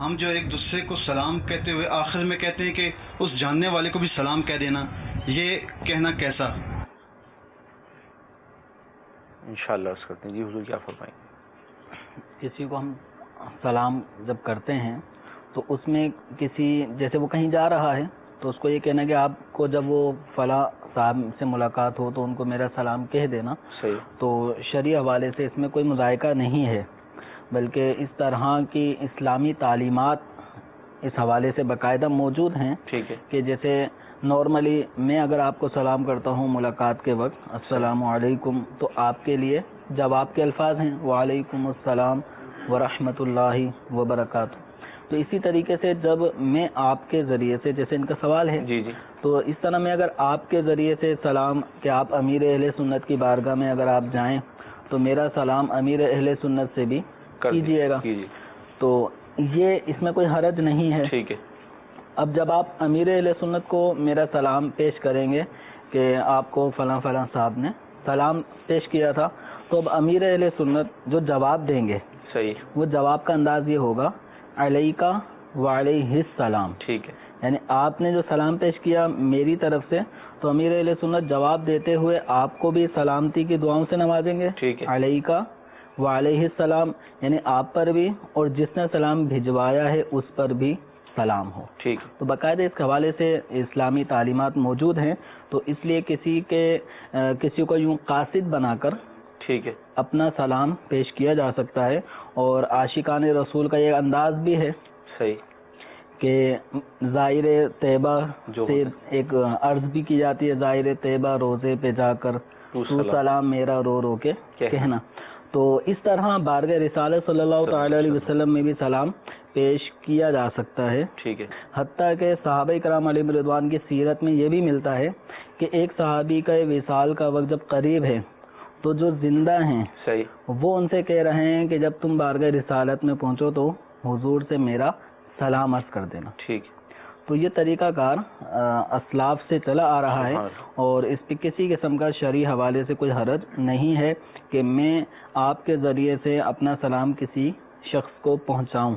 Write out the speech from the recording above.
ہم جو ایک دوسرے کو سلام کہتے ہوئے آخر میں کہتے ہیں کہ اس جاننے والے کو بھی سلام کہہ دینا، یہ کہنا کیسا؟ انشاءاللہ عرض کرتے ہیں. جی حضور کیا فرمائیں؟ کسی کو ہم سلام جب کرتے ہیں تو اس میں کسی جیسے وہ کہیں جا رہا ہے تو اس کو یہ کہنا کہ آپ کو جب وہ فلاں صاحب سے ملاقات ہو تو ان کو میرا سلام کہہ دینا. صحیح. تو شرعی حوالے سے اس میں کوئی مذائقہ نہیں ہے، بلکہ اس طرح کی اسلامی تعلیمات اس حوالے سے باقاعدہ موجود ہیں. ٹھیک ہے. کہ جیسے نارملی میں اگر آپ کو سلام کرتا ہوں ملاقات کے وقت السلام علیکم، تو آپ کے لیے جواب کے الفاظ ہیں وعلیکم السلام ورحمۃ اللہ وبرکاتہ. تو اسی طریقے سے جب میں آپ کے ذریعے سے، جیسے ان کا سوال ہے، جی جی، تو اس طرح میں اگر آپ کے ذریعے سے سلام کہ آپ امیر اہل سنت کی بارگاہ میں اگر آپ جائیں تو میرا سلام امیر اہل سنت سے بھی کیجیے گا. تو یہ اس میں کوئی حرج نہیں ہے. ٹھیک ہے. اب جب آپ امیر اہل سنت کو میرا سلام پیش کریں گے کہ آپ کو فلاں فلاں صاحب نے سلام پیش کیا تھا، تو اب امیر اہل سنت جو جواب دیں گے، صحیح، وہ جواب کا انداز یہ ہوگا علیکہ وعلیہ السلام. ٹھیک ہے. یعنی آپ نے جو سلام پیش کیا میری طرف سے، تو امیر اہل سنت جواب دیتے ہوئے آپ کو بھی سلامتی کی دعاؤں سے نوازیں گے. ٹھیک ہے. علیکہ وعلیہ السلام، یعنی آپ پر بھی اور جس نے سلام بھجوایا ہے اس پر بھی سلام ہو. ٹھیک. تو باقاعدہ اس حوالے سے اسلامی تعلیمات موجود ہیں. تو اس لیے کسی کو یوں قاصد بنا کر ٹھیک ہے اپنا سلام پیش کیا جا سکتا ہے. اور عاشقان رسول کا یہ انداز بھی ہے. صحیح. کہ زائر طیبہ سے ایک عرض بھی کی جاتی ہے، زائر طیبہ روزے پہ جا کر تو سلام میرا رو رو کے کہنا. تو اس طرح بارگاہ رسالت صلی اللہ تعالی علیہ وسلم میں بھی سلام پیش کیا جا سکتا ہے. ٹھیک ہے. حتیٰ کہ صحابہ کرام علیہم رضوان کی سیرت میں یہ بھی ملتا ہے کہ ایک صحابی کا وصال کا وقت جب قریب ہے تو جو زندہ ہیں صحیح، وہ ان سے کہہ رہے ہیں کہ جب تم بارگاہ رسالت میں پہنچو تو حضور سے میرا سلام عرض کر دینا. ٹھیک. تو یہ طریقہ کار اسلاف سے چلا آ رہا ہے، اور اس پہ کسی قسم کا شرعی حوالے سے کوئی حرج نہیں ہے کہ میں آپ کے ذریعے سے اپنا سلام کسی شخص کو پہنچاؤں.